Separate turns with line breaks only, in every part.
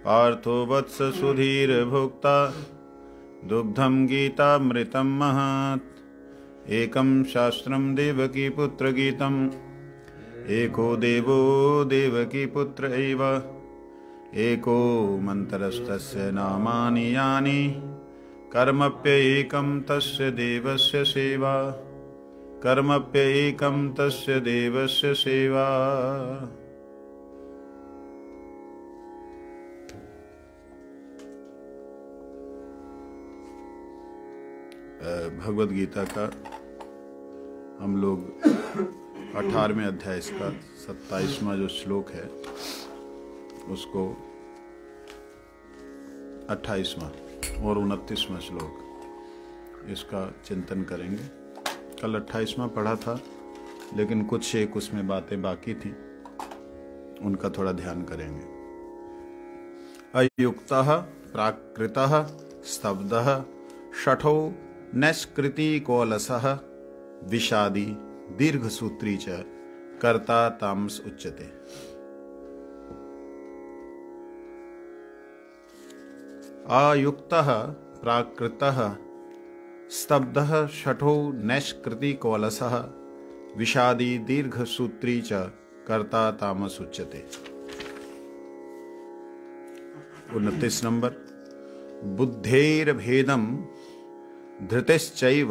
पार्थो वत्स सुधीर्भोक्ता दुग्धं गीतामृतं महत्। एकं शास्त्रं देवकीपुत्रगीतम् एको देवो देवकीपुत्र एव। एको मन्त्रस्तस्य नामानि यानि कर्मप्येकं तस्य देवस्य सेवा। कर्मप्येकं तस्य देवस्य सेवा। भगवद गीता का हम लोग 18वें अध्याय इसका 27वां जो श्लोक है उसको 28वां और 29वां श्लोक इसका चिंतन करेंगे। कल 28वां पढ़ा था लेकिन कुछ एक उसमें बातें बाकी थी, उनका थोड़ा ध्यान करेंगे। अयुक्तः प्राकृतः स्तब्धः शठो नैष्कृतिकोऽलसः विषादी दीर्घसूत्री च कर्ता तामस उच्यते। अयुक्तः प्राकृतः स्तब्धः शठो नैष्कृतिकोऽलसः विषादी दीर्घसूत्री च कर्ता तामस उच्यते। 29 नंबर। बुद्धेर्भेदं धृतिश्चैव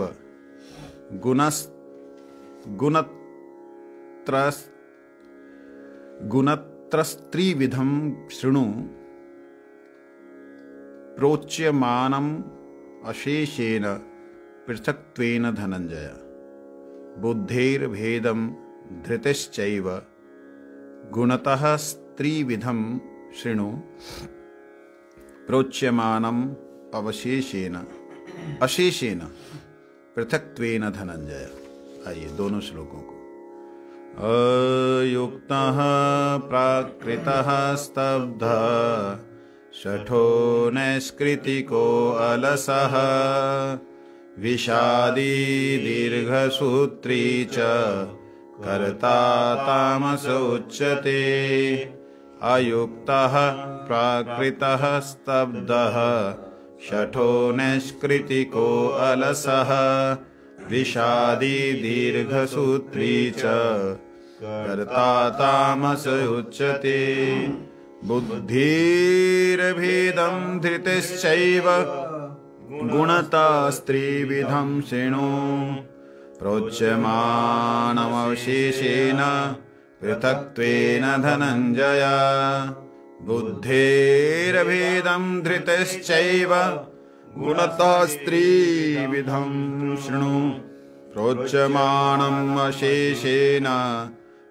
गुणत्रस्त्रिविधं शृणु प्रोच्यमानम् अशेषेण पृथक्त्वेन धनंजय। बुद्धेर्भेदं धृतिश्चैव गुणतः स्त्रिविधं शृणु प्रोच्यमानम् अशेषेण पृथक्त्वेन धनंजय। आइए दोनों श्लोकों को। अयुक्तः प्राकृतः स्तब्धः शठो नैष्कृतिको अलसः विषादी दीर्घसूत्री च कर्ता तामस उच्यते। अयुक्तः प्राकृतः स्तब्धः शठो नैष्कृतिको अलसः विषादी दीर्घसूत्री च कर्ता तामस उच्यते। बुद्धिर्भेदं धृतिश्चैव गुणतस्त्रिविधं शृणु प्रोच्यमानमशेषेण पृथक्त्वेन धनंजय। बुद्धेर्भेदं धृतिश्चैव गुणतस्त्रिविधं शृणु प्रोच्यमानम् अशेषेण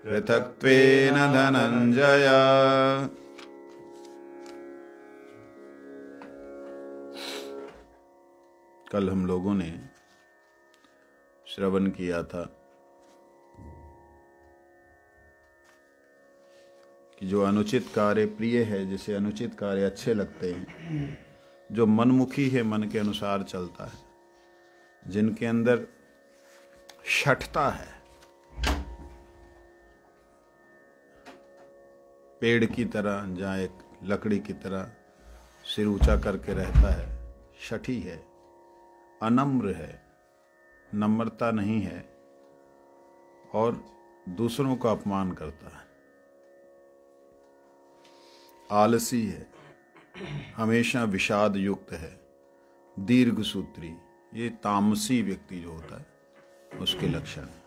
पृथक्त्वेन धनंजय। कल हम लोगों ने श्रवण किया था कि जो अनुचित कार्य प्रिय है, जिसे अनुचित कार्य अच्छे लगते हैं, जो मनमुखी है, मन के अनुसार चलता है, जिनके अंदर शठता है, पेड़ की तरह जहाँ एक लकड़ी की तरह सिर ऊंचा करके रहता है, शठी है, अनम्र है, नम्रता नहीं है और दूसरों का अपमान करता है, आलसी है, हमेशा विषाद युक्त है, दीर्घसूत्री, ये तामसी व्यक्ति जो होता है उसके लक्षण है।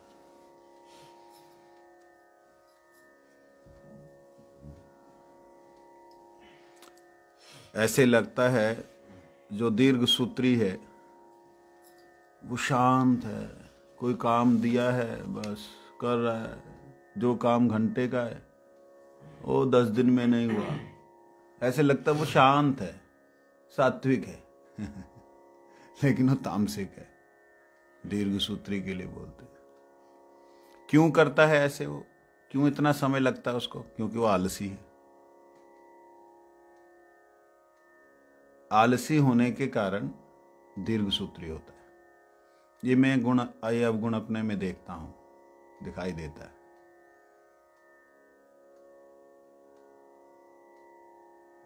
ऐसे लगता है जो दीर्घसूत्री है वो शांत है, कोई काम दिया है बस कर रहा है, जो काम घंटे का है वो 10 दिन में नहीं हुआ, ऐसे लगता है वो शांत है, सात्विक है लेकिन वो तामसिक है, दीर्घसूत्री के लिए बोलते हैं। क्यों करता है ऐसे वो, क्यों इतना समय लगता है उसको? क्योंकि वो आलसी है। आलसी होने के कारण दीर्घसूत्री होता है। ये मैं गुण अवगुण अपने में देखता हूं, दिखाई देता है।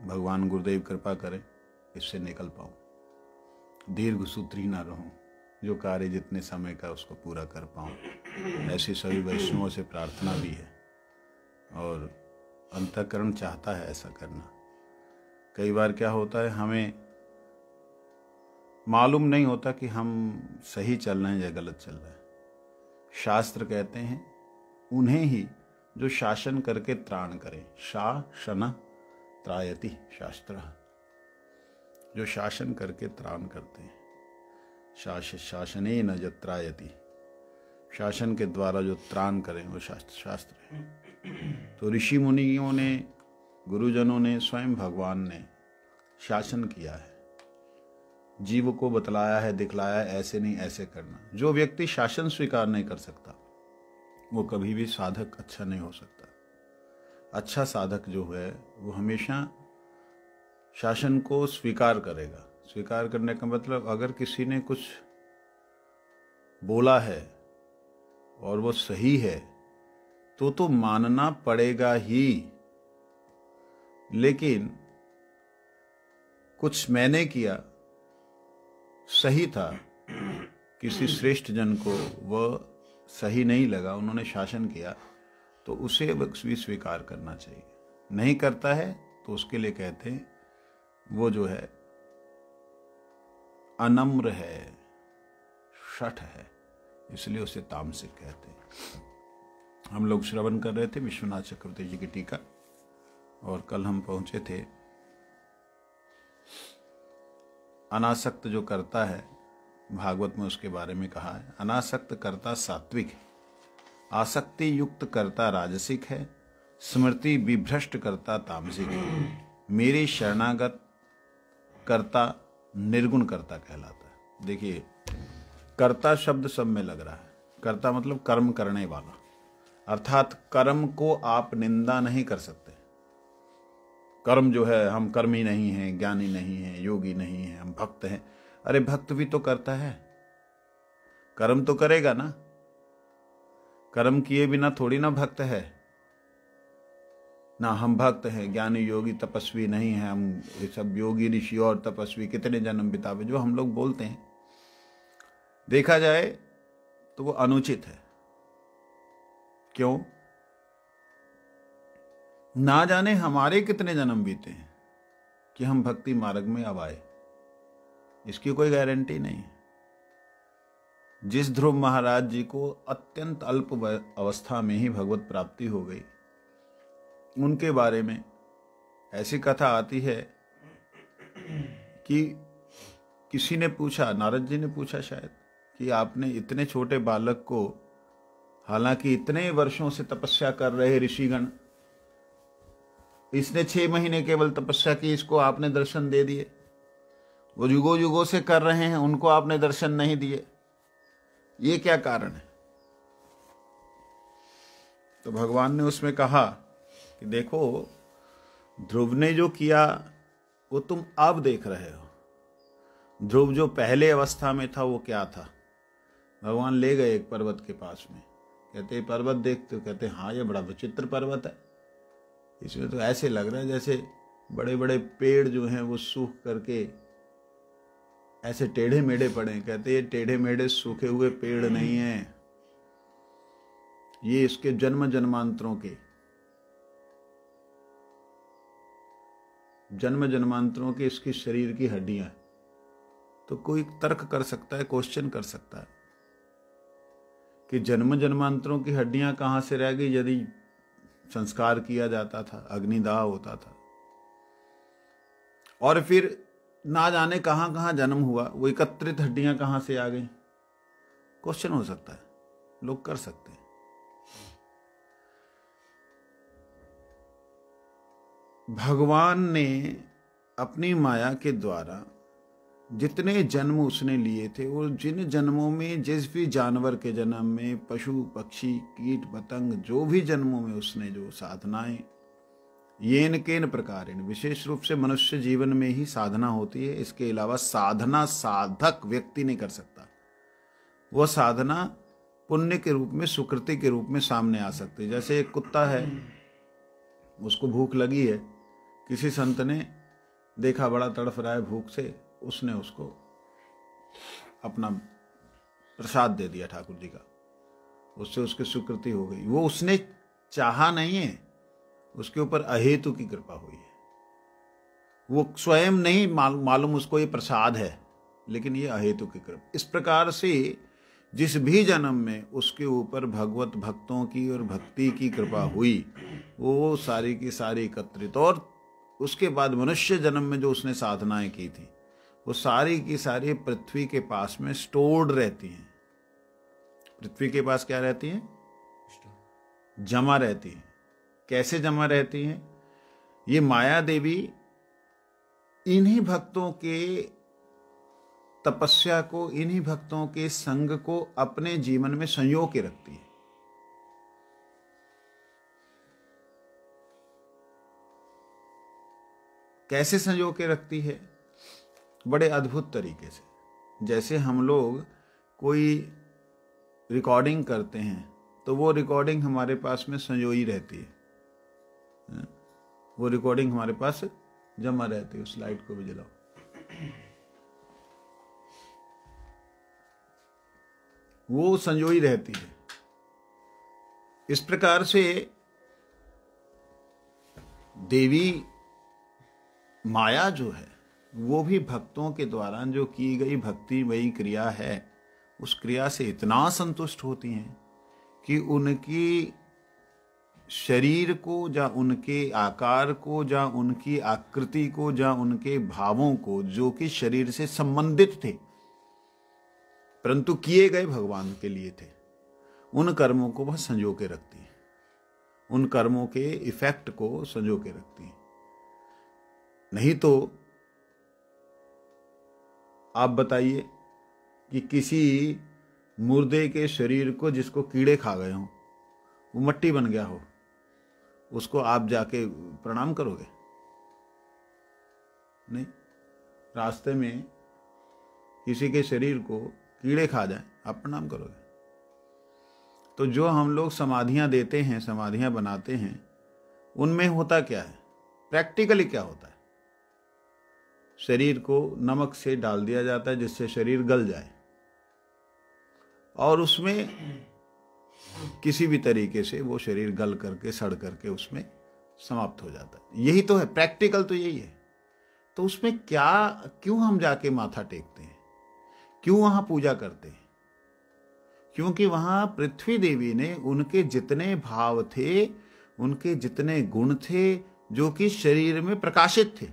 भगवान गुरुदेव कृपा करें इससे निकल पाऊँ, दीर्घ सूत्री ना रहूँ, जो कार्य जितने समय का उसको पूरा कर पाऊँ। ऐसी सभी वैष्णवों से प्रार्थना भी है और अंतःकरण चाहता है ऐसा करना। कई बार क्या होता है, हमें मालूम नहीं होता कि हम सही चल रहे हैं या गलत चल रहे हैं। शास्त्र कहते हैं उन्हें ही जो शासन करके त्राण करें। शासन त्रायति शास्त्र, जो शासन करके त्राण करते हैं। शासने न जत्रायति, शासन के द्वारा जो त्राण करें वो शास्त्र है। तो ऋषि मुनियों ने, गुरुजनों ने, स्वयं भगवान ने शासन किया है, जीव को बतलाया है, दिखलाया है, ऐसे नहीं ऐसे करना। जो व्यक्ति शासन स्वीकार नहीं कर सकता वो कभी भी साधक अच्छा नहीं हो सकता। अच्छा साधक जो है वो हमेशा शासन को स्वीकार करेगा। स्वीकार करने का मतलब, अगर किसी ने कुछ बोला है और वो सही है तो मानना पड़ेगा ही। लेकिन कुछ मैंने किया सही था, किसी श्रेष्ठ जन को वह सही नहीं लगा, उन्होंने शासन किया, तो उसे भी स्वीकार करना चाहिए। नहीं करता है तो उसके लिए कहते हैं वो जो है अनम्र है, शठ है, इसलिए उसे तामसिक कहते हैं। हम लोग श्रवण कर रहे थे विश्वनाथ चक्रवर्ती जी की टीका, और कल हम पहुंचे थे अनासक्त जो करता है, भागवत में उसके बारे में कहा है। अनासक्त करता सात्विक है, आसक्ति युक्त करता राजसिक है, स्मृति विभ्रष्ट करता तामसिक है, मेरी शरणागत करता निर्गुण करता कहलाता है। देखिए, कर्ता शब्द सब में लग रहा है। कर्ता मतलब कर्म करने वाला, अर्थात कर्म को आप निंदा नहीं कर सकते। कर्म जो है, हम कर्मी नहीं हैं, ज्ञानी नहीं हैं, योगी नहीं हैं, हम भक्त हैं। अरे भक्त भी तो करता है, कर्म तो करेगा ना। कर्म किए बिना थोड़ी ना भक्त है ना। हम भक्त हैं, ज्ञानी योगी तपस्वी नहीं हैं। हम ये सब योगी ऋषि और तपस्वी कितने जन्म बितावे जो हम लोग बोलते हैं, देखा जाए तो वो अनुचित है। क्यों? ना जाने हमारे कितने जन्म बीते हैं कि हम भक्ति मार्ग में अब आए, इसकी कोई गारंटी नहीं है। जिस ध्रुव महाराज जी को अत्यंत अल्प अवस्था में ही भगवत प्राप्ति हो गई, उनके बारे में ऐसी कथा आती है कि किसी ने पूछा, नारद जी ने पूछा शायद, कि आपने इतने छोटे बालक को, हालांकि इतने वर्षों से तपस्या कर रहे ऋषिगण, इसने 6 महीने केवल तपस्या की, इसको आपने दर्शन दे दिए। वो युगों युगों से कर रहे हैं, उनको आपने दर्शन नहीं दिए, ये क्या कारण है? तो भगवान ने उसमें कहा कि देखो, ध्रुव ने जो किया वो तुम अब देख रहे हो। ध्रुव जो पहले अवस्था में था वो क्या था? भगवान ले गए एक पर्वत के पास में, कहते पर्वत देखते हो? कहते हाँ, ये बड़ा विचित्र पर्वत है, इसमें तो ऐसे लग रहा है जैसे बड़े बड़े पेड़ जो हैं वो सूख करके ऐसे टेढ़े मेढ़े पड़े। कहते ये टेढ़े मेढ़े सूखे हुए पेड़ नहीं हैं, ये इसके जन्म जन्मांतरों के इसके शरीर की हड्डियां। तो कोई तर्क कर सकता है, क्वेश्चन कर सकता है कि जन्म जन्मांतरों की हड्डियां कहां से रह गई? यदि संस्कार किया जाता था, अग्निदाह होता था, और फिर ना जाने कहां कहां जन्म हुआ, वो एकत्रित हड्डियां कहां से आ गई? क्वेश्चन हो सकता है, लोग कर सकते हैं। भगवान ने अपनी माया के द्वारा जितने जन्म उसने लिए थे, और जिन जन्मों में, जिस भी जानवर के जन्म में, पशु पक्षी कीट पतंग, जो भी जन्मों में उसने जो साधनाएं, येन केन प्रकारेण, विशेष रूप से मनुष्य जीवन में ही साधना होती है। इसके अलावा साधना साधक व्यक्ति नहीं कर सकता। वह साधना पुण्य के रूप में, सुकृति के रूप में सामने आ सकती है। जैसे एक कुत्ता है, उसको भूख लगी है, किसी संत ने देखा बड़ा तड़फ रहा है भूख से, उसने उसको अपना प्रसाद दे दिया ठाकुर जी का, उससे उसकी स्वीकृति हो गई। वो उसने चाहा नहीं है, उसके ऊपर अहेतु की कृपा हुई है। वो स्वयं नहीं मालूम उसको ये प्रसाद है, लेकिन ये अहेतु की कृपा। इस प्रकार से जिस भी जन्म में उसके ऊपर भगवत भक्तों की और भक्ति की कृपा हुई, वो सारी की सारी एकत्रित, और उसके बाद मनुष्य जन्म में जो उसने साधनाएं की थी, वो सारी की सारी पृथ्वी के पास में स्टोर्ड रहती हैं। पृथ्वी के पास क्या रहती हैं? जमा रहती हैं। कैसे जमा रहती हैं? ये माया देवी इन्हीं भक्तों के तपस्या को, इन्हीं भक्तों के संग को अपने जीवन में संजो के रखती है। कैसे संजो के रखती है? बड़े अद्भुत तरीके से। जैसे हम लोग कोई रिकॉर्डिंग करते हैं तो वो रिकॉर्डिंग हमारे पास में संजोई रहती है, वो रिकॉर्डिंग हमारे पास जमा रहती है। उस लाइट को भी जलाओ। वो संजोई रहती है। इस प्रकार से देवी माया जो है, वो भी भक्तों के द्वारा जो की गई भक्तिमयी क्रिया है, उस क्रिया से इतना संतुष्ट होती हैं कि उनकी शरीर को, या उनके आकार को, या उनकी आकृति को, या उनके भावों को, जो कि शरीर से संबंधित थे परंतु किए गए भगवान के लिए थे, उन कर्मों को वह संजो के रखती है, उन कर्मों के इफेक्ट को संजो के रखती है। नहीं तो आप बताइए कि किसी मुर्दे के शरीर को जिसको कीड़े खा गए हों, वो मट्टी बन गया हो, उसको आप जाके प्रणाम करोगे? नहीं। रास्ते में किसी के शरीर को कीड़े खा जाए, आप प्रणाम करोगे? तो जो हम लोग समाधियां देते हैं, समाधियां बनाते हैं, उनमें होता क्या है? प्रैक्टिकली क्या होता है? शरीर को नमक से डाल दिया जाता है जिससे शरीर गल जाए, और उसमें किसी भी तरीके से वो शरीर गल करके, सड़ करके उसमें समाप्त हो जाता है। यही तो है, प्रैक्टिकल तो यही है। तो उसमें क्या, क्यों हम जाके माथा टेकते हैं, क्यों वहां पूजा करते हैं? क्योंकि वहां पृथ्वी देवी ने उनके जितने भाव थे, उनके जितने गुण थे, जो कि शरीर में प्रकाशित थे,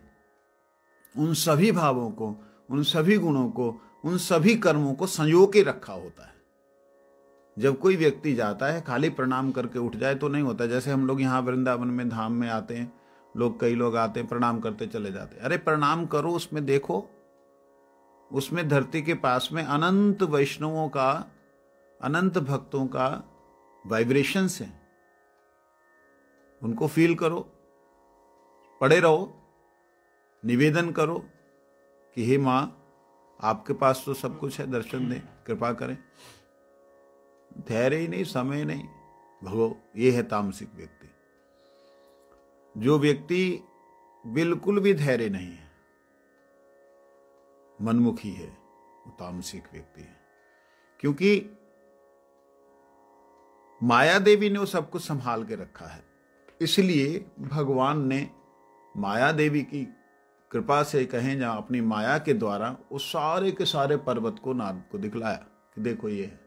उन सभी भावों को, उन सभी गुणों को, उन सभी कर्मों को संजो के रखा होता है। जब कोई व्यक्ति जाता है खाली प्रणाम करके उठ जाए तो नहीं होता। जैसे हम लोग यहाँ वृंदावन में धाम में आते हैं, कई लोग आते हैं, प्रणाम करते चले जाते हैं। अरे प्रणाम करो, उसमें देखो, उसमें धरती के पास में अनंत वैष्णवों का, अनंत भक्तों का वाइब्रेशंस है, उनको फील करो, पड़े रहो, निवेदन करो कि हे माँ, आपके पास तो सब कुछ है, दर्शन दें, कृपा करें। धैर्य ही नहीं, समय नहीं, भगो। ये है तामसिक व्यक्ति। जो व्यक्ति बिल्कुल भी धैर्य नहीं है, मनमुखी है, वो तामसिक व्यक्ति है। क्योंकि माया देवी ने वो सब कुछ संभाल के रखा है। इसलिए भगवान ने माया देवी की कृपा से, कहें जहां अपनी माया के द्वारा, उस सारे के सारे पर्वत को, नारद को दिखलाया कि देखो ये है।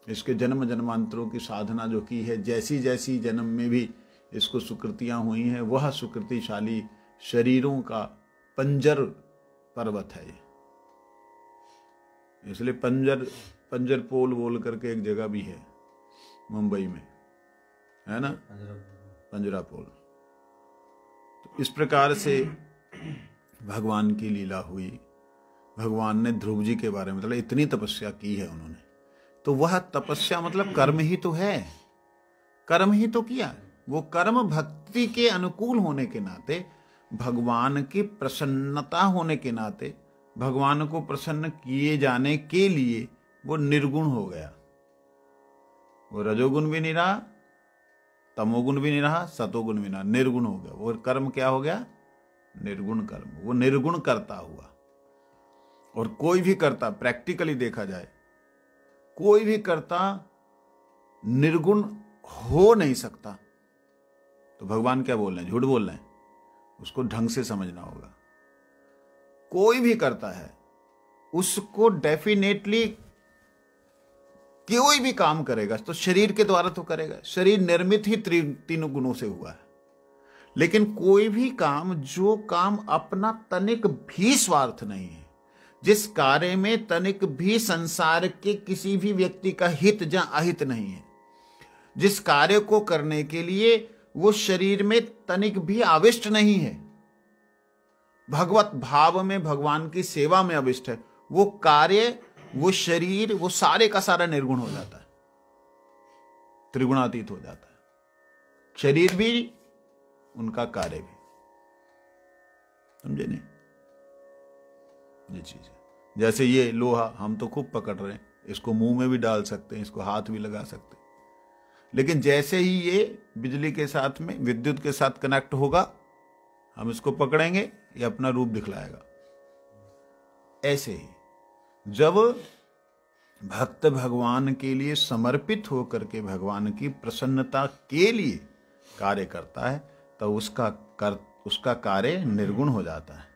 इसके जन्म जन्मांतरों की साधना जो की है, जैसी जैसी जन्म में भी इसको सुकृतियां हुई हैं, वह सुकृतिशाली शरीरों का पंजर पर्वत है ये। इसलिए पंजर पोल बोल करके एक जगह भी है मुंबई में, है ना, पंजरा पोल। तो इस प्रकार से भगवान की लीला हुई। भगवान ने ध्रुव जी के बारे में, मतलब इतनी तपस्या की है उन्होंने, तो वह तपस्या मतलब कर्म ही तो है, कर्म ही तो किया। वो कर्म भक्ति के अनुकूल होने के नाते, भगवान की प्रसन्नता होने के नाते, भगवान को प्रसन्न किए जाने के लिए वो निर्गुण हो गया। वो रजोगुण भी नहीं रहा, तमोगुण भी नहीं रहा, सतोगुण भी नहीं, निर्गुण हो गया। वो कर्म क्या हो गया? निर्गुण कर्म। वो निर्गुण करता हुआ। और कोई भी कर्ता, प्रैक्टिकली देखा जाए, कोई भी कर्ता निर्गुण हो नहीं सकता। तो भगवान क्या बोल रहे हैं? झूठ बोल रहे हैं? उसको ढंग से समझना होगा। कोई भी करता है उसको डेफिनेटली, कोई भी काम करेगा तो शरीर के द्वारा तो करेगा। शरीर निर्मित ही तीनों गुणों से हुआ है। लेकिन कोई भी काम, जो काम अपना तनिक भी स्वार्थ नहीं है, जिस कार्य में तनिक भी संसार के किसी भी व्यक्ति का हित या अहित नहीं है, जिस कार्य को करने के लिए वो शरीर में तनिक भी आविष्ट नहीं है, भगवत भाव में, भगवान की सेवा में अविष्ट है, वो कार्य, वो शरीर, वो सारे का सारा निर्गुण हो जाता है, त्रिगुणातीत हो जाता है। शरीर भी, उनका कार्य भी। समझे नहीं? ये चीज है। जैसे ये लोहा हम तो खूब पकड़ रहे हैं, इसको मुंह में भी डाल सकते हैं, इसको हाथ भी लगा सकते हैं, लेकिन जैसे ही ये बिजली के साथ में, विद्युत के साथ कनेक्ट होगा, हम इसको पकड़ेंगे, ये अपना रूप दिखलाएगा। ऐसे ही जब भक्त भगवान के लिए समर्पित होकर के भगवान की प्रसन्नता के लिए कार्य करता है, तो उसका कार्य निर्गुण हो जाता है।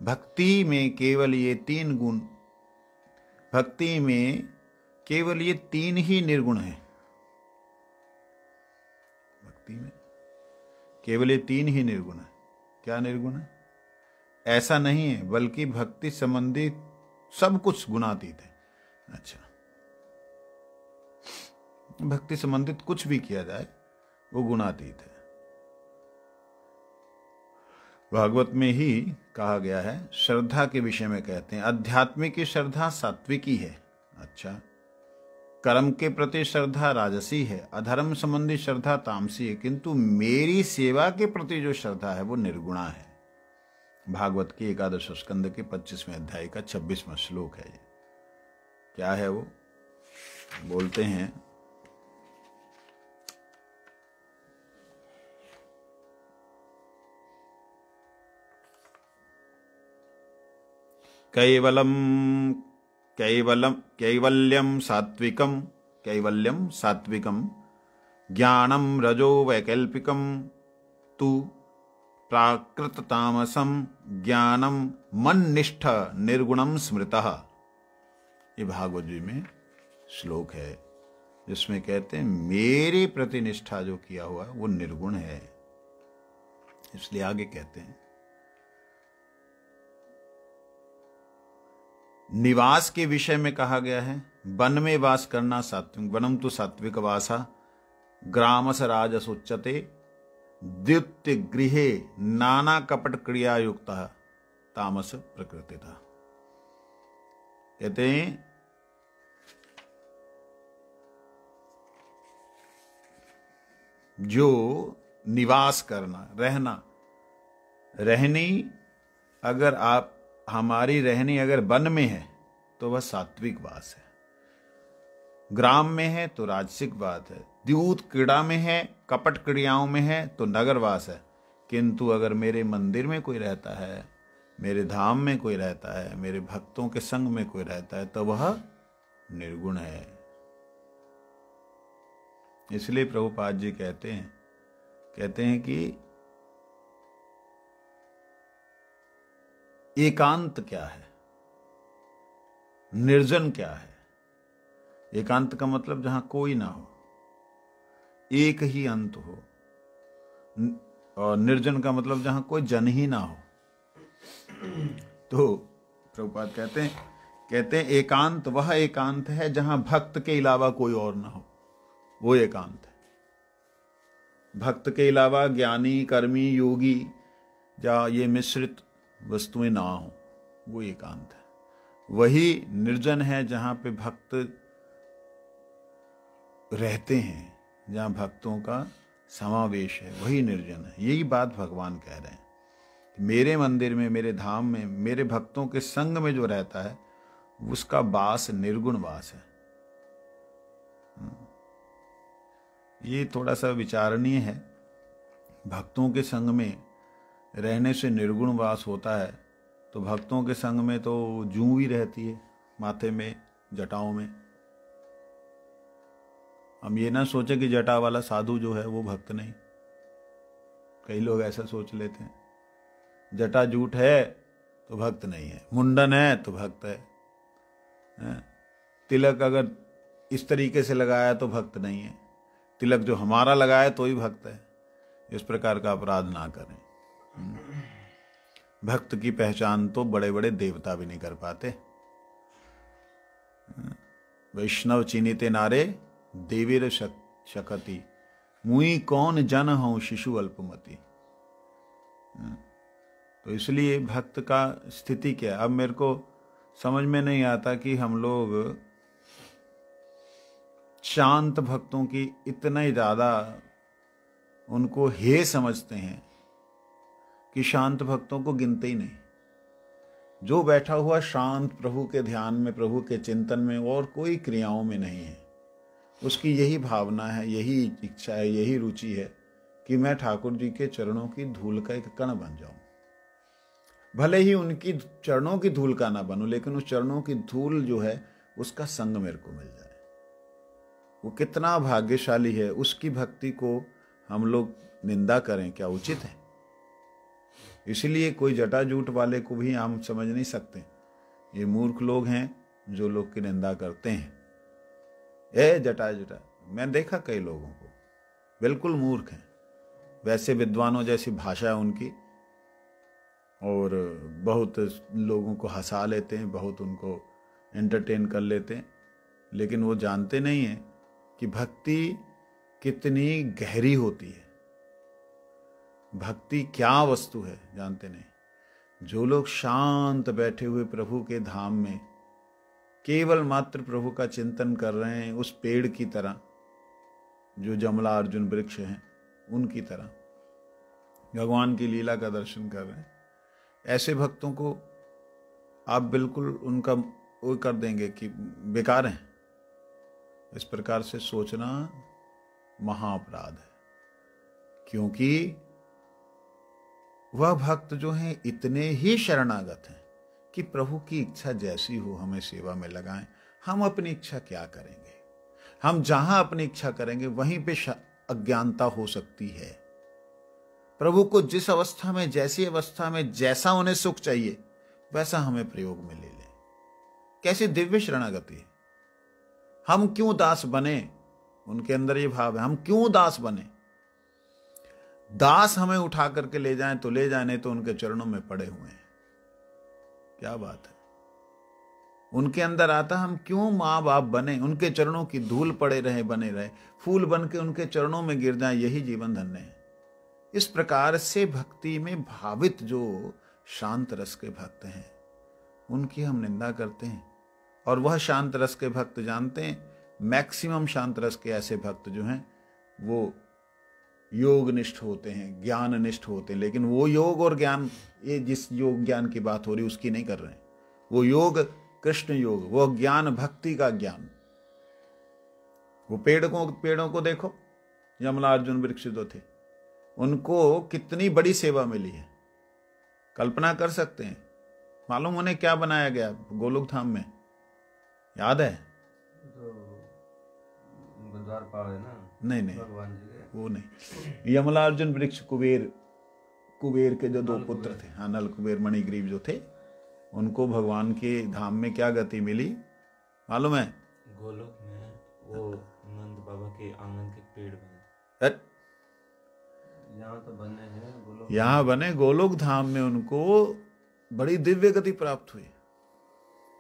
भक्ति में केवल ये 3 गुण, भक्ति में केवल ये 3 ही निर्गुण है। भक्ति में केवल ये 3 ही निर्गुण है। क्या निर्गुण है? ऐसा नहीं है, बल्कि भक्ति संबंधी सब कुछ गुणातीत है। अच्छा, भक्ति संबंधित कुछ भी किया जाए वो गुणातीत है। भागवत में ही कहा गया है, श्रद्धा के विषय में कहते हैं, आध्यात्मिक की श्रद्धा सात्विकी है। अच्छा, कर्म के प्रति श्रद्धा राजसी है, अधर्म संबंधी श्रद्धा तामसी है, किंतु मेरी सेवा के प्रति जो श्रद्धा है वो निर्गुणा है। भागवत की 11 स्कंद के 25वें अध्याय का 26वां श्लोक है ये। क्या है वो? बोलते हैं, कैवल्यम सात्विकम ज्ञानम रजो वैकल्पिकम तु प्राकृत तामसम ज्ञानम मन्निष्ठ निर्गुणम स्मृतः। ये भागवत जी में श्लोक है, जिसमें कहते हैं मेरे प्रति निष्ठा जो किया हुआ वो निर्गुण है। इसलिए आगे कहते हैं, निवास के विषय में कहा गया है, वन में वास करना सात्विक, वनम तो सात्विक वासा ग्रामस राजस उच्यते द्युत्य गृहे नाना कपट क्रिया युक्त तामस प्रकृति था। कहते हैं जो निवास करना, रहना, रहनी, अगर आप हमारी रहनी अगर वन में है तो वह सात्विक वास है, ग्राम में है तो राजसिक बात है, द्यूत क्रीड़ा में है, कपट क्रियाओं में है तो नगरवास है। किंतु अगर मेरे मंदिर में कोई रहता है, मेरे धाम में कोई रहता है, मेरे भक्तों के संग में कोई रहता है, तो वह निर्गुण है। इसलिए प्रभुपाद जी कहते हैं कि एकांत क्या है, निर्जन क्या है। एकांत का मतलब जहां कोई ना हो, एक ही अंत हो, और निर्जन का मतलब जहां कोई जन ही ना हो। तो प्रभुपाद कहते हैं एकांत वह एकांत है जहां भक्त के अलावा कोई और ना हो, वो एकांत है। भक्त के अलावा ज्ञानी, कर्मी, योगी या ये मिश्रित वस्तुएं ना हो, वो एकांत है। वही निर्जन है जहां पे भक्त रहते हैं, जहां भक्तों का समावेश है, वही निर्जन है। यही बात भगवान कह रहे हैं। मेरे मंदिर में, मेरे धाम में, मेरे भक्तों के संग में जो रहता है उसका वास निर्गुण वास है। ये थोड़ा सा विचारणीय है। भक्तों के संग में रहने से निर्गुण वास होता है, तो भक्तों के संग में तो जूं भी रहती है माथे में, जटाओं में। हम ये ना सोचे कि जटा वाला साधु जो है वो भक्त नहीं। कई लोग ऐसा सोच लेते हैं, जटा जूट है तो भक्त नहीं है, मुंडन है तो भक्त है, तिलक अगर इस तरीके से लगाया तो भक्त नहीं है, तिलक जो हमारा लगाया तो ही भक्त है। इस प्रकार का अपराध ना करें। भक्त की पहचान तो बड़े बड़े देवता भी नहीं कर पाते। वैष्णव चिन्हिते नारे देवीर शकति, मुई कौन जन हूं शिशु अल्पमति। तो इसलिए भक्त का स्थिति क्या है। अब मेरे को समझ में नहीं आता कि हम लोग शांत भक्तों की इतना ही ज्यादा उनको हे समझते हैं कि शांत भक्तों को गिनते ही नहीं। जो बैठा हुआ शांत प्रभु के ध्यान में, प्रभु के चिंतन में और कोई क्रियाओं में नहीं है, उसकी यही भावना है, यही इच्छा है, यही रुचि है कि मैं ठाकुर जी के चरणों की धूल का एक कण बन जाऊं। भले ही उनकी चरणों की धूल का ना बनूं, लेकिन उस चरणों की धूल जो है उसका संग मेरे को मिल जाए। वो कितना भाग्यशाली है। उसकी भक्ति को हम लोग निंदा करें क्या उचित है? इसलिए कोई जटाजूट वाले को भी हम समझ नहीं सकते। ये मूर्ख लोग हैं जो लोग की निंदा करते हैं। ए जटा जटा, मैं देखा कई लोगों को, बिल्कुल मूर्ख हैं। वैसे विद्वानों जैसी भाषा है उनकी, और बहुत लोगों को हंसा लेते हैं, बहुत उनको एंटरटेन कर लेते हैं, लेकिन वो जानते नहीं हैं कि भक्ति कितनी गहरी होती है, भक्ति क्या वस्तु है जानते नहीं। जो लोग शांत बैठे हुए प्रभु के धाम में केवल मात्र प्रभु का चिंतन कर रहे हैं, उस पेड़ की तरह जो जमला अर्जुन वृक्ष हैं उनकी तरह भगवान की लीला का दर्शन कर रहे हैं, ऐसे भक्तों को आप बिल्कुल उनका वो कर देंगे कि बेकार हैं। इस प्रकार से सोचना महाअपराध है, क्योंकि वह भक्त जो हैं इतने ही शरणागत हैं कि प्रभु की इच्छा जैसी हो हमें सेवा में लगाएं। हम अपनी इच्छा क्या करेंगे? हम जहां अपनी इच्छा करेंगे वहीं पे अज्ञानता हो सकती है। प्रभु को जिस अवस्था में, जैसी अवस्था में जैसा उन्हें सुख चाहिए वैसा हमें प्रयोग में ले लें। कैसी दिव्य शरणागति है। हम क्यों दास बने? उनके अंदर ये भाव है, हम क्यों दास बने? दास हमें उठा करके ले जाएं तो ले जाए, नहीं तो उनके चरणों में पड़े हुए हैं। क्या बात है। उनके अंदर आता हम क्यों माँ बाप बने, उनके चरणों की धूल पड़े रहे, बने रहे, फूल बन के उनके चरणों में गिर जाए, यही जीवन धन्य है। इस प्रकार से भक्ति में भावित जो शांत रस के भक्त हैं उनकी हम निंदा करते हैं। और वह शांत रस के भक्त जानते हैं, मैक्सिमम शांत रस के ऐसे भक्त जो हैं वो योग निष्ठ होते हैं, ज्ञान निष्ठ होते हैं। लेकिन वो योग और ज्ञान, ये जिस योग ज्ञान की बात हो रही उसकी नहीं कर रहे हैं। वो योग कृष्ण योग, वो ज्ञान भक्ति का ज्ञान। वो पेड़ों को देखो, यमला अर्जुन वृक्ष जो थे उनको कितनी बड़ी सेवा मिली है, कल्पना कर सकते हैं। मालूम उन्हें क्या बनाया गया गोलोक धाम में, याद है?
द्वारपाल है ना?
नहीं वो नहीं। यमला अर्जुन वृक्ष कुबेर के जो दो पुत्र थे, हाँ, नल कुबेर मणिग्रीव जो थे, उनको भगवान के धाम में क्या गति मिली मालूम है?
गोलोक में वो नंद बाबा के आंगन के पेड़ बने। यहाँ तो बने हैं गोलोक,
यहाँ बने गोलोक धाम में उनको बड़ी दिव्य गति प्राप्त हुई।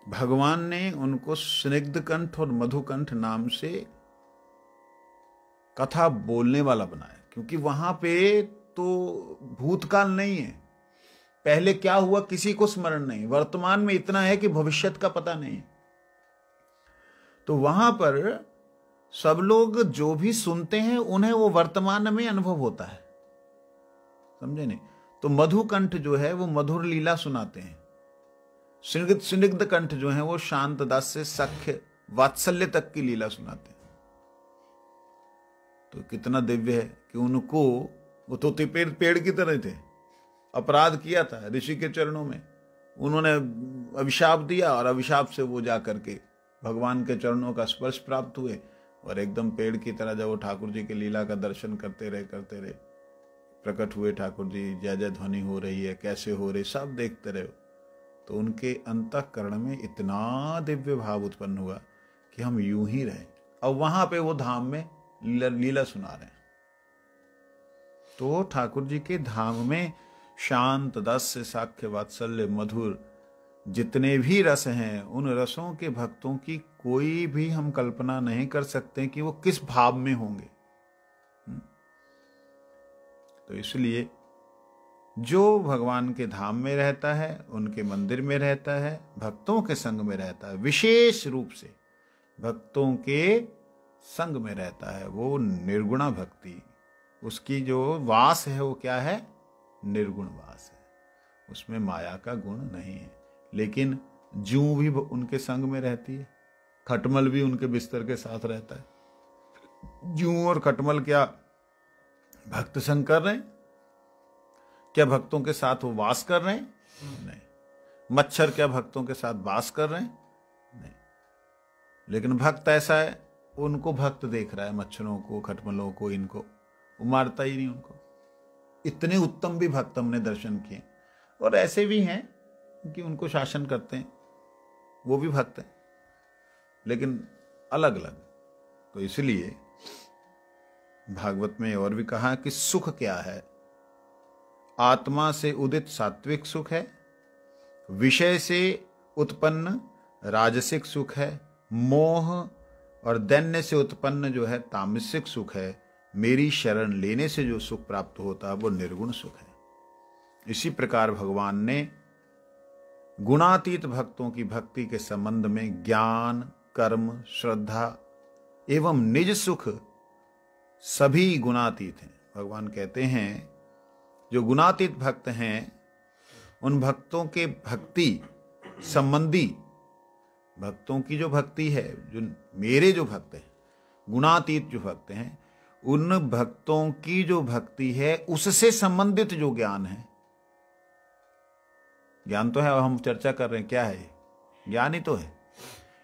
भगवान ने उनको स्निग्ध कंठ और मधुकंठ नाम से कथा बोलने वाला बनाया, क्योंकि वहां पे तो भूतकाल नहीं है, पहले क्या हुआ किसी को स्मरण नहीं, वर्तमान में इतना है कि भविष्यत का पता नहीं। तो वहां पर सब लोग जो भी सुनते हैं उन्हें वो वर्तमान में अनुभव होता है, समझे नहीं? तो मधुकंठ जो है वो मधुर लीला सुनाते हैं, स्निग्ध कंठ जो है वो शांत दास से सख्य वात्सल्य तक की लीला सुनाते हैं। तो कितना दिव्य है कि उनको, वो तो पेड़ की तरह थे, अपराध किया था ऋषि के चरणों में, उन्होंने अभिशाप दिया और अभिशाप से वो जा करके भगवान के चरणों का स्पर्श प्राप्त हुए और एकदम पेड़ की तरह जब वो ठाकुर जी के लीला का दर्शन करते रहे, प्रकट हुए ठाकुर जी, जय जय ध्वनि हो रही है, कैसे हो रही, सब देखते रहे, तो उनके अंतःकरण में इतना दिव्य भाव उत्पन्न हुआ कि हम यूं ही रहे। और वहां पे वो धाम में लीला सुना रहे हैं। तो ठाकुर जी के धाम में शांत, दास्य, साख्य, वात्सल्य, मधुर जितने भी रस हैं, उन रसों के भक्तों की कोई भी हम कल्पना नहीं कर सकते कि वो किस भाव में होंगे। तो इसलिए जो भगवान के धाम में रहता है, उनके मंदिर में रहता है, भक्तों के संग में रहता है, विशेष रूप से भक्तों के संग में रहता है, वो निर्गुणा भक्ति, उसकी जो वास है वो क्या है? निर्गुण वास है, उसमें माया का गुण नहीं है। लेकिन जूं भी उनके संग में रहती है, खटमल भी उनके बिस्तर के साथ रहता है। जूं और खटमल क्या भक्त संग कर रहे हैं? क्या भक्तों के साथ वो वास कर रहे हैं? नहीं। मच्छर क्या भक्तों के साथ वास कर रहे हैं? नहीं। लेकिन भक्त ऐसा है, उनको भक्त देख रहा है, मच्छरों को, खटमलों को, इनको, वो मारता ही नहीं उनको। इतने उत्तम भी भक्त हमने दर्शन किए, और ऐसे भी हैं कि उनको शासन करते हैं, वो भी भक्त हैं, लेकिन अलग अलग। तो इसलिए भागवत में और भी कहा कि सुख क्या है? आत्मा से उदित सात्विक सुख है, विषय से उत्पन्न राजसिक सुख है, मोह और दैन्य से उत्पन्न जो है तामसिक सुख है, मेरी शरण लेने से जो सुख प्राप्त होता है वो निर्गुण सुख है। इसी प्रकार भगवान ने गुणातीत भक्तों की भक्ति के संबंध में ज्ञान, कर्म, श्रद्धा एवं निज सुख सभी गुणातीत हैं। भगवान कहते हैं जो गुणातीत भक्त हैं, उन भक्तों के भक्ति संबंधी भक्तों की जो भक्ति है, जो मेरे जो भक्त हैं, गुणातीत जो भक्त हैं, उन भक्तों की जो भक्ति है उससे संबंधित जो ज्ञान है, ज्ञान तो है, और हम चर्चा कर रहे हैं क्या है, ज्ञान ही तो है।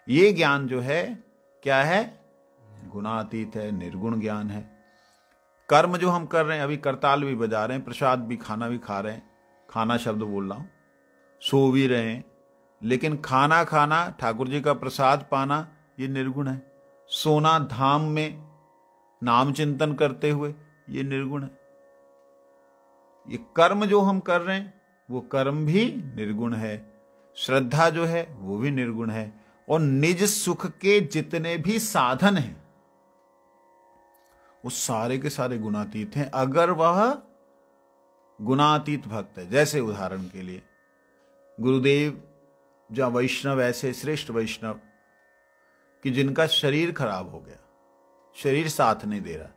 ये ज्ञान जो है क्या है? गुणातीत है, निर्गुण ज्ञान है। कर्म जो हम कर रहे हैं, अभी करताल भी बजा रहे हैं, प्रसाद भी, खाना भी खा रहे हैं, खाना शब्द बोल रहा हूं, सो भी रहे हैं, लेकिन खाना खाना, ठाकुर जी का प्रसाद पाना, ये निर्गुण है। सोना धाम में नाम चिंतन करते हुए, ये निर्गुण है। ये कर्म जो हम कर रहे हैं वो कर्म भी निर्गुण है, श्रद्धा जो है वो भी निर्गुण है, और निज सुख के जितने भी साधन हैं वो सारे के सारे गुणातीत हैं, अगर वह गुणातीत भक्त है। जैसे उदाहरण के लिए गुरुदेव या वैष्णव, ऐसे श्रेष्ठ वैष्णव कि जिनका शरीर खराब हो गया, शरीर साथ नहीं दे रहा,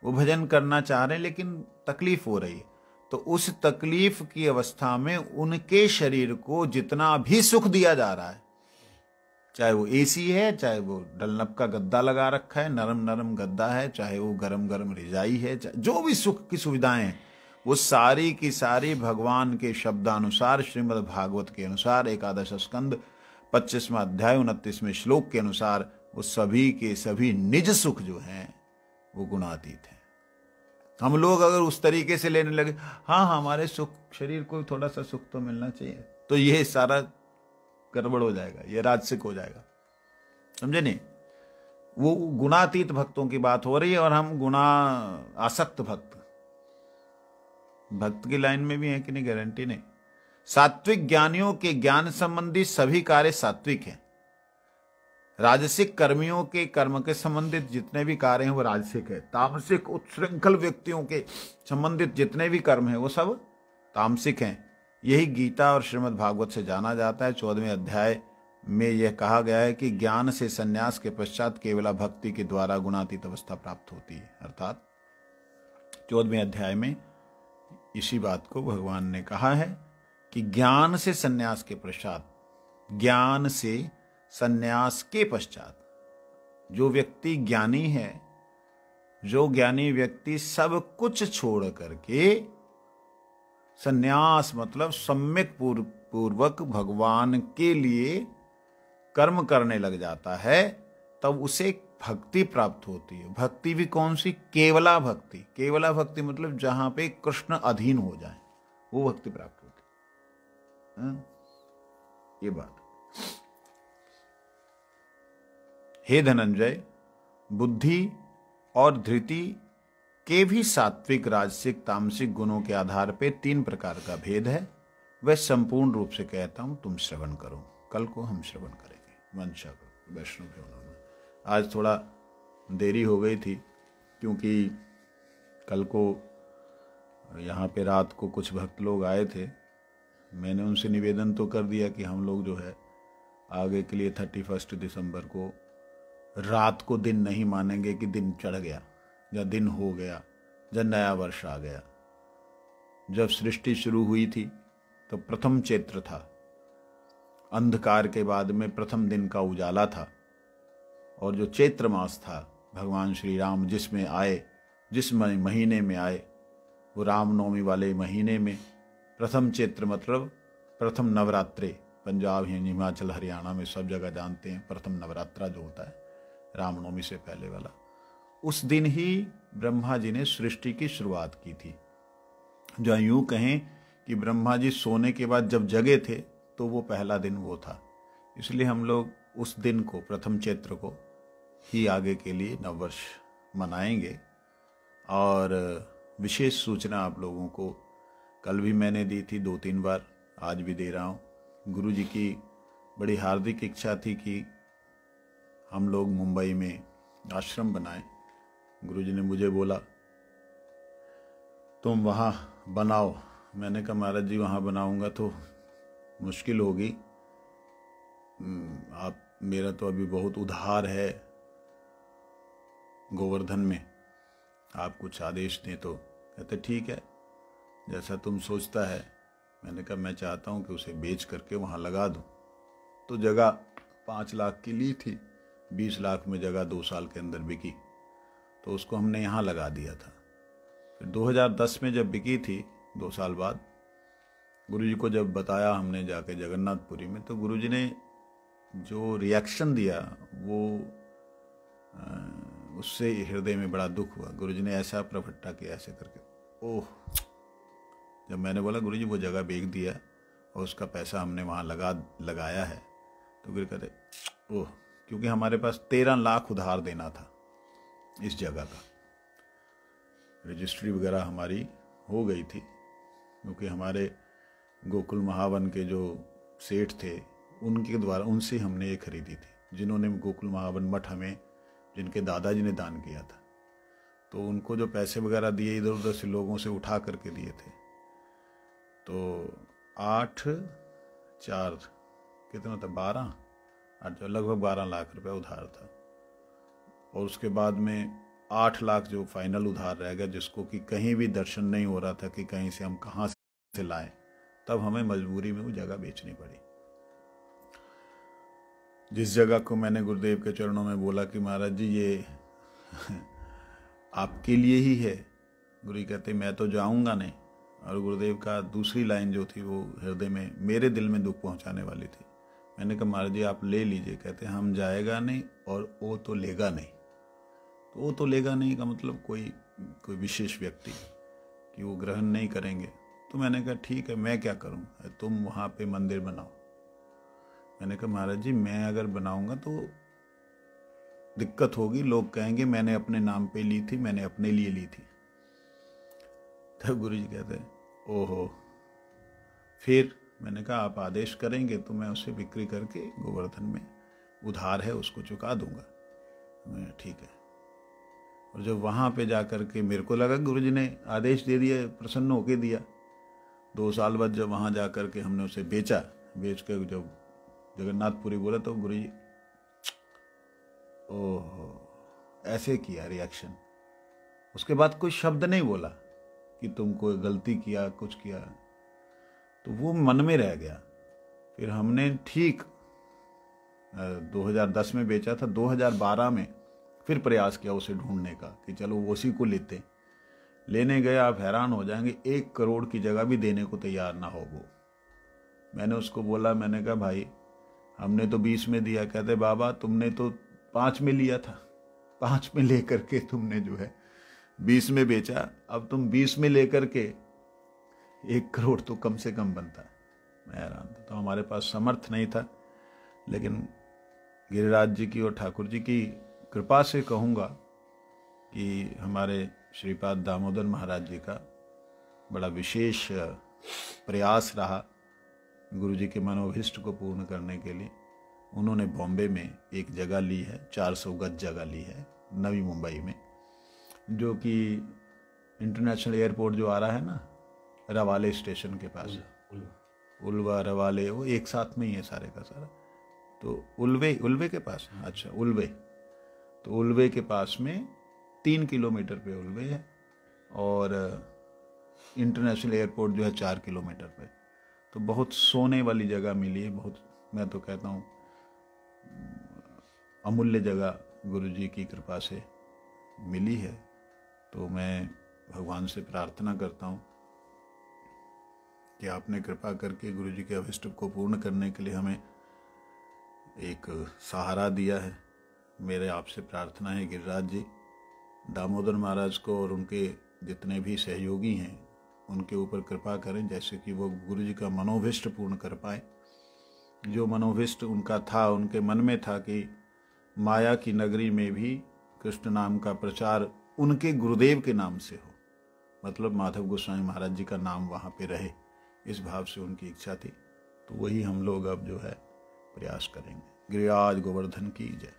वो भजन करना चाह रहे हैं लेकिन तकलीफ हो रही है, तो उस तकलीफ की अवस्था में उनके शरीर को जितना भी सुख दिया जा रहा है, चाहे वो एसी है, चाहे वो डलनप का गद्दा लगा रखा है, नरम नरम गद्दा है, चाहे वो गरम गरम रिजाई है, जो भी सुख की सुविधाएं हैं, वो सारी की सारी भगवान के शब्दानुसार, श्रीमद् भागवत के अनुसार, एकादश स्कंद 25वां अध्याय 29वें श्लोक के अनुसार, वो सभी के सभी निज सुख जो हैं वो गुणातीत हैं। हम लोग अगर उस तरीके से लेने लगे, हाँ हमारे सुख, शरीर को थोड़ा सा सुख तो मिलना चाहिए, तो ये सारा गड़बड़ हो जाएगा, ये राजसिक हो जाएगा, समझे नहीं? वो गुणातीत भक्तों की बात हो रही है, और हम गुणा आसक्त भक्त की लाइन में भी है कि नहीं, गारंटी नहीं। सात्विक ज्ञानियों के ज्ञान संबंधी सभी कार्य सात्विक हैं। राजसिक कर्मियों के कर्म के संबंधित जितने भी कार्य हैं वो राजसिक है। तामसिक उत्श्रृंखल व्यक्तियों के संबंधित जितने भी कर्म हैं वो सब तामसिक हैं। यही गीता और श्रीमद् भागवत से जाना जाता है। 14वें अध्याय में यह कहा गया है कि ज्ञान से संन्यास के पश्चात केवल भक्ति के द्वारा गुणातीत अवस्था प्राप्त होती है। अर्थात 14वें अध्याय में इसी बात को भगवान ने कहा है कि ज्ञान से संन्यास के पश्चात, ज्ञान से संन्यास के पश्चात जो व्यक्ति ज्ञानी है जो ज्ञानी व्यक्ति सब कुछ छोड़ करके संन्यास मतलब सम्यक पूर्वक भगवान के लिए कर्म करने लग जाता है, तब उसे भक्ति प्राप्त होती है। भक्ति भी कौन सी? केवला भक्ति। केवला भक्ति मतलब जहां पे कृष्ण अधीन हो जाए, वो भक्ति प्राप्त होती है। ये बात। हे धनंजय, बुद्धि और धृति के भी सात्विक, राजसिक, तामसिक गुणों के आधार पे 3 प्रकार का भेद है। वह संपूर्ण रूप से कहता हूं, तुम श्रवण करो। कल को हम श्रवण करेंगे मंशा को, वैष्णव के उन्होंने। आज थोड़ा देरी हो गई थी क्योंकि कल को यहाँ पे रात को कुछ भक्त लोग आए थे। मैंने उनसे निवेदन तो कर दिया कि हम लोग जो है आगे के लिए 31 दिसंबर को रात को दिन नहीं मानेंगे कि दिन चढ़ गया या दिन हो गया या नया वर्ष आ गया। जब सृष्टि शुरू हुई थी तो प्रथम चैत्र था, अंधकार के बाद में प्रथम दिन का उजाला था। और जो चैत्र मास था, भगवान श्री राम जिसमें आए, जिस महीने में आए, वो रामनवमी वाले महीने में प्रथम चैत्र मतलब प्रथम नवरात्रे। पंजाब, हिमाचल, हरियाणा में सब जगह जानते हैं प्रथम नवरात्रा जो होता है रामनवमी से पहले वाला। उस दिन ही ब्रह्मा जी ने सृष्टि की शुरुआत की थी। जो यूं कहें कि ब्रह्मा जी सोने के बाद जब जगे थे तो वो पहला दिन वो था। इसलिए हम लोग उस दिन को, प्रथम चैत्र को ही आगे के लिए नववर्ष मनाएंगे। और विशेष सूचना आप लोगों को कल भी मैंने दी थी 2-3 बार, आज भी दे रहा हूँ। गुरु जी की बड़ी हार्दिक इच्छा थी कि हम लोग मुंबई में आश्रम बनाएं। गुरु जी ने मुझे बोला तुम वहाँ बनाओ। मैंने कहा महाराज जी वहाँ बनाऊंगा तो मुश्किल होगी, आप, मेरा तो अभी बहुत उधार है गोवर्धन में, आप कुछ आदेश दें तो। कहते ठीक है, जैसा तुम सोचता है। मैंने कहा मैं चाहता हूँ कि उसे बेच करके वहाँ लगा दूँ। तो जगह 5 लाख की ली थी, 20 लाख में जगह 2 साल के अंदर बिकी, तो उसको हमने यहाँ लगा दिया था। फिर 2010 में जब बिकी थी, 2 साल बाद, गुरुजी को जब बताया हमने जाके जगन्नाथपुरी में, तो गुरुजी ने जो रिएक्शन दिया वो उससे हृदय में बड़ा दुख हुआ। गुरुजी ने ऐसा प्रफट्टा किया ऐसे करके, ओह। जब मैंने बोला गुरुजी वो जगह बेच दिया और उसका पैसा हमने वहाँ लगाया है, तो गुरु कहते ओह, क्योंकि हमारे पास 13 लाख उधार देना था इस जगह का। रजिस्ट्री वगैरह हमारी हो गई थी क्योंकि हमारे गोकुल महावन के जो सेठ थे उनके द्वारा, उनसे हमने ये खरीदी थी, जिन्होंने गोकुल महावन मठ हमें, जिनके दादाजी ने दान किया था। तो उनको जो पैसे वगैरह दिए इधर उधर से लोगों से उठा करके दिए थे। तो 8-4 कितना था, 12, लगभग 12 लाख रुपए उधार था। और उसके बाद में 8 लाख जो फाइनल उधार रह गया, जिसको कि कहीं भी दर्शन नहीं हो रहा था कि कहीं से हम कहाँ से लाएं। तब हमें मजबूरी में वो जगह बेचनी पड़ी। जिस जगह को मैंने गुरुदेव के चरणों में बोला कि महाराज जी ये आपके लिए ही है, गुरु कहते मैं तो जाऊंगा नहीं। और गुरुदेव का दूसरी लाइन जो थी वो हृदय में, मेरे दिल में दुख पहुंचाने वाली थी। मैंने कहा महाराज जी आप ले लीजिए। कहते हम जाएगा नहीं और वो तो लेगा नहीं। तो वो तो लेगा नहीं का मतलब कोई विशेष व्यक्ति कि वो ग्रहण नहीं करेंगे। तो मैंने कहा ठीक है, मैं क्या करूं, तुम वहाँ पे मंदिर बनाओ। मैंने कहा महाराज जी मैं अगर बनाऊंगा तो दिक्कत होगी, लोग कहेंगे मैंने अपने नाम पे ली थी, मैंने अपने लिए ली थी। तब गुरु जी कहते ओहो। फिर मैंने कहा आप आदेश करेंगे तो मैं उसे बिक्री करके गोवर्धन में उधार है उसको चुका दूंगा। मैं ठीक है। और जब वहाँ पे जा कर के मेरे को लगा गुरु जी ने आदेश दे दिया, प्रसन्न होके दिया। 2 साल बाद जब वहाँ जा कर के हमने उसे बेचा, बेच कर जब जगन्नाथपुरी बोला तो गुरु जी ओह ऐसे किया रिएक्शन। उसके बाद कोई शब्द नहीं बोला कि तुम कोई गलती किया, कुछ किया। तो वो मन में रह गया। फिर हमने ठीक 2010 में बेचा था, 2012 में फिर प्रयास किया उसे ढूंढने का कि चलो उसी को लेने गए। आप हैरान हो जाएंगे, 1 करोड़ की जगह भी देने को तैयार ना हो वो। मैंने उसको बोला, मैंने कहा भाई हमने तो 20 में दिया। कहते बाबा तुमने तो 5 में लिया था, 5 में लेकर के तुमने जो है 20 में बेचा, अब तुम 20 में लेकर के 1 करोड़ तो कम से कम बनता। मैं हैरान था। तो हमारे पास समर्थ नहीं था, लेकिन गिरिराज जी की और ठाकुर जी की कृपा से कहूँगा कि हमारे श्रीपाद दामोदर महाराज जी का बड़ा विशेष प्रयास रहा गुरु जी के मनोभिष्ट को पूर्ण करने के लिए। उन्होंने बॉम्बे में एक जगह ली है, 400 गज जगह ली है नवी मुंबई में, जो कि इंटरनेशनल एयरपोर्ट जो आ रहा है ना, रवाले स्टेशन के पास। उल्वा रवाले वो एक साथ में ही है सारे का सारा। तो उल्वे के पास, अच्छा उल्वे, तो उल्वे के पास में 3 किलोमीटर पे उल्वे है, और इंटरनेशनल एयरपोर्ट जो है 4 किलोमीटर पे। तो बहुत सोने वाली जगह मिली है, बहुत, मैं तो कहता हूँ अमूल्य जगह गुरु जी की कृपा से मिली है। तो मैं भगवान से प्रार्थना करता हूँ कि आपने कृपा करके गुरु जी के अभिष्ट को पूर्ण करने के लिए हमें एक सहारा दिया है। मेरे आपसे प्रार्थना है गिरिराज जी, दामोदर महाराज को और उनके जितने भी सहयोगी हैं उनके ऊपर कृपा करें, जैसे कि वो गुरु जी का मनोभिष्ट पूर्ण कर पाए। जो मनोभिष्ट उनका था, उनके मन में था कि माया की नगरी में भी कृष्ण नाम का प्रचार उनके गुरुदेव के नाम से हो, मतलब माधव गोस्वामी महाराज जी का नाम वहाँ पे रहे, इस भाव से उनकी इच्छा थी। तो वही हम लोग अब जो है प्रयास करेंगे। गिरिराज गोवर्धन की जय।